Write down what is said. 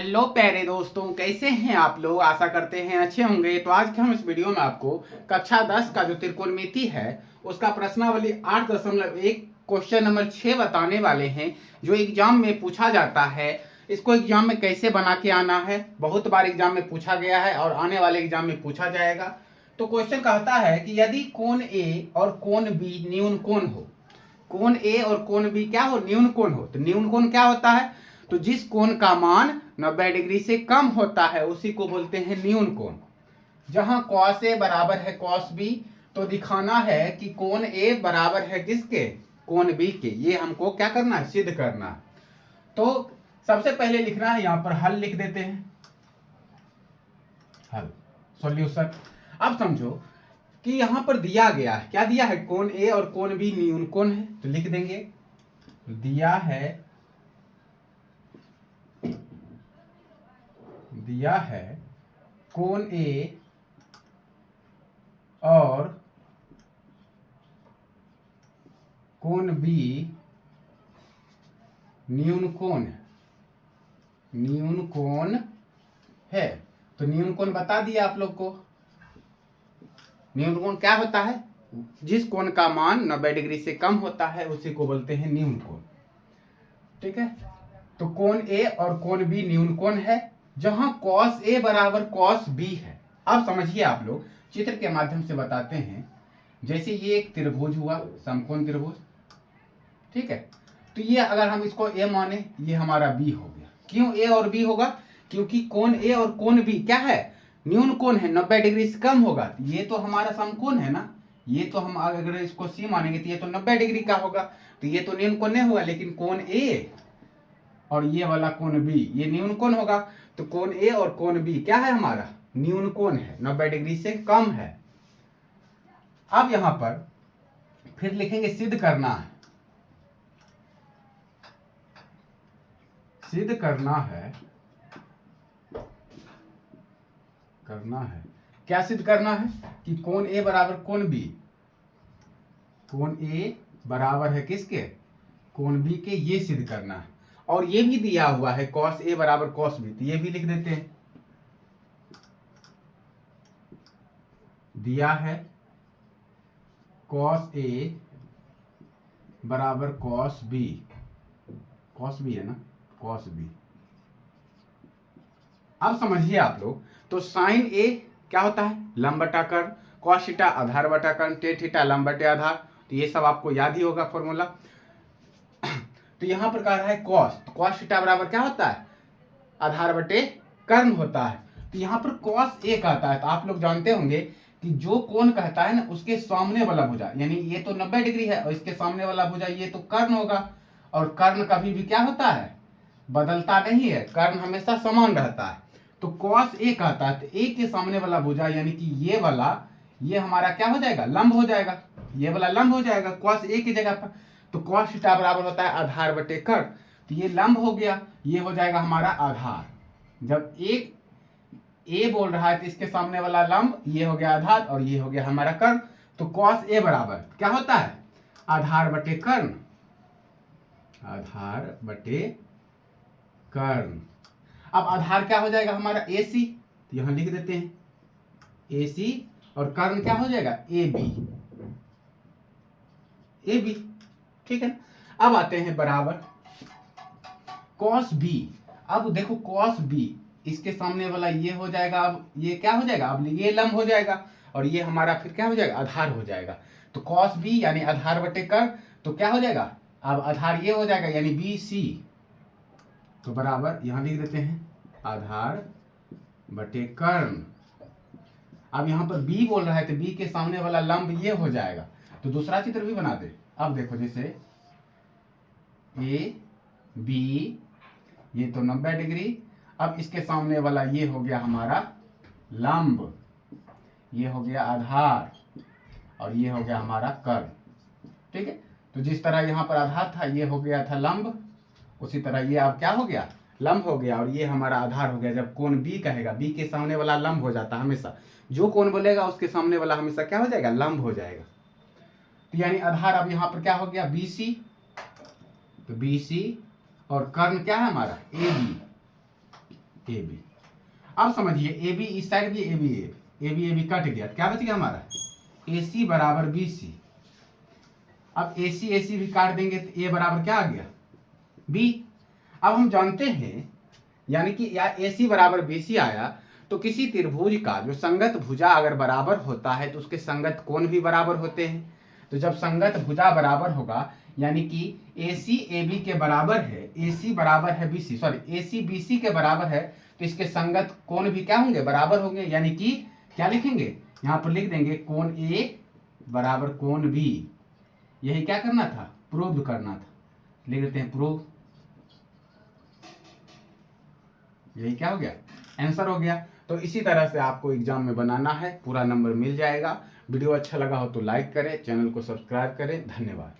Hello प्यारे दोस्तों, कैसे हैं आप लोग। आशा करते हैं अच्छे होंगे। तो आज के हम इस वीडियो में आपको कक्षा 10 का जो त्रिकोणमिति है उसका प्रश्नावली 8.1 क्वेश्चन नंबर 6 बताने वाले हैं, जो एग्जाम में पूछा जाता है। इसको एग्जाम में कैसे बना के आना है, बहुत बार एग्जाम में पूछा गया है और आने वाले एग्जाम में पूछा जाएगा। तो क्वेश्चन कहता है कि यदि कोण ए और कोण बी न्यून कोण हो, कोण ए और कोण बी क्या हो, न्यून कोण हो। तो न्यून कोण क्या होता है, तो जिस कोण का मान 90 डिग्री से कम होता है उसी को बोलते हैं न्यून कोण। जहां cos A बराबर है cos B, तो दिखाना है कि कोण A बराबर है किसके, कोण B के। ये हमको क्या करना है, सिद्ध करना है। तो सबसे पहले लिखना है, यहां पर हल लिख देते हैं, हल सॉल्यूशन। अब समझो कि यहां पर दिया गया है, क्या दिया है, कोण A और कोण B न्यून कोण है। तो लिख देंगे दिया है कोण A और कोण B न्यून कोण है। तो न्यून कोण बता दिया आप लोग को। न्यून कोण क्या होता है, जिस कोण का मान 90 डिग्री से कम होता है उसी को बोलते हैं न्यून कोण। ठीक है, तो कोण A और कोण B न्यून कोण है जहां cos A बराबर cos B है। अब समझिए आप लोग, चित्र के माध्यम से बताते हैं। जैसे ये एक त्रिभुज हुआ, समकोण त्रिभुज, ठीक है। तो ये अगर हम इसको A माने, ये हमारा B हो गया। क्यों A और B होगा, क्योंकि कोण A और कोण B क्या है, न्यून कोण है, 90 डिग्री से कम होगा। ये तो हमारा समकोण है ना, ये तो हम अगर इसको C मानेंगे तो ये तो 90 डिग्री का होगा, तो ये तो न्यून कोण नहीं होगा। लेकिन कोण A और ये वाला कोण B ये न्यून कोण होगा। तो कोण A और कोण B क्या है, हमारा न्यून कोण है, 90 डिग्री से कम है। अब यहां पर फिर लिखेंगे सिद्ध करना है, सिद्ध करना है क्या सिद्ध करना है कि कोण A बराबर कोण B, कोण A बराबर है किसके, कोण B के। ये सिद्ध करना है। और ये भी दिया हुआ है cos A बराबर cos B, तो ये भी लिख देते हैं। दिया है cos A बराबर cos B, cos B है ना, cos B। अब समझिए आप लोग, तो साइन A क्या होता है, लंब बटा कर्ण, cos थीटा आधार बटा कर्ण, tan थीटा लंब बटे आधार। तो ये सब आपको याद ही होगा फॉर्मूला। तो यहां पर कह रहा है cos, तो cos थीटा बराबर क्या होता है, आधार बटे कर्ण होता है। तो यहाँ पर cos A कहता है, तो आप लोग जानते होंगे कि जो कोण कहता है ना उसके सामने वाला भुजा, यानी ये तो 90 डिग्री है और इसके सामने वाला भुजा ये तो कर्ण होगा। और कर्ण कभी भी क्या होता है, बदलता नहीं है, कर्ण हमेशा समान रहता है। तो cos A कहता है, तो A के सामने वाला भुजा यानी कि ये वाला, ये हमारा क्या हो जाएगा, लंब हो जाएगा, ये वाला लंब हो जाएगा cos A की जगह पर। तो cos थीटा बराबर होता है आधार बटे कर्ण, तो ये लंब हो गया, ये हो जाएगा हमारा आधार। जब एक A बोल रहा है तो इसके सामने वाला लंब ये हो गया आधार और ये हो गया हमारा कर्ण। तो cos A बराबर क्या होता है, आधार बटे कर्ण, आधार बटे कर्ण। अब आधार क्या हो जाएगा हमारा AC, तो यहां लिख देते हैं AC, और कर्ण क्या हो जाएगा AB। ठीक है, अब आते हैं बराबर cos B। अब देखो cos B, इसके सामने वाला ये हो जाएगा, अब ये क्या हो जाएगा, अब ये लंब हो जाएगा और ये हमारा फिर क्या हो जाएगा, आधार हो जाएगा। तो cos B यानी आधार बटे कर्ण, तो क्या हो जाएगा, अब आधार ये हो जाएगा यानी BC। तो बराबर यहां लिख देते हैं आधार बटे कर्ण। अब यहां पर B बोल रहा है तो B के सामने वाला लंब ये हो जाएगा। तो दूसरा चित्र भी बना दे। अब देखो जैसे AB, ये तो 90 डिग्री, अब इसके सामने वाला ये हो गया हमारा लंब, ये हो गया आधार और ये हो गया हमारा कर्ण। ठीक है, तो जिस तरह यहाँ पर आधार था ये हो गया था लंब, उसी तरह ये अब क्या हो गया, लंब हो गया और ये हमारा आधार हो गया। जब कोण B कहेगा, B के सामने वाला लंब हो जाता है हमेशा, जो कोण बोलेगा उसके सामने वाला हमेशा क्या हो जाएगा, लंब हो जाएगा। तो यानी आधार अब यहाँ पर क्या हो गया BC, तो BC और कर्ण क्या है हमारा AB। A B. अब समझिए ए बी इस साइड भी, ए बी कट गया, क्या बच गया हमारा ए सी बराबर बी सी। अब ए सी भी काट देंगे तो ए बराबर क्या आ गया बी। अब हम जानते हैं यानी कि या ए सी बराबर बी सी आया तो किसी त्रिभुज का जो संगत भुजा अगर बराबर होता है तो उसके संगत कोण भी बराबर होते हैं। तो जब संगत भुजा बराबर होगा यानी कि ए सी ए बी के बराबर है, ए सी बराबर है बी सी, सॉरी ए सी बी सी के बराबर है, तो इसके संगत कोण भी क्या होंगे बराबर होंगे। यानी कि क्या लिखेंगे यहाँ पर लिख देंगे कोण ए बराबर कोण बी। यही क्या करना था प्रूव करना था, लिख देते हैं प्रूव। यही क्या हो गया आंसर हो गया। तो इसी तरह से आपको एग्जाम में बनाना है, पूरा नंबर मिल जाएगा। वीडियो अच्छा लगा हो तो लाइक करें, चैनल को सब्सक्राइब करें। धन्यवाद।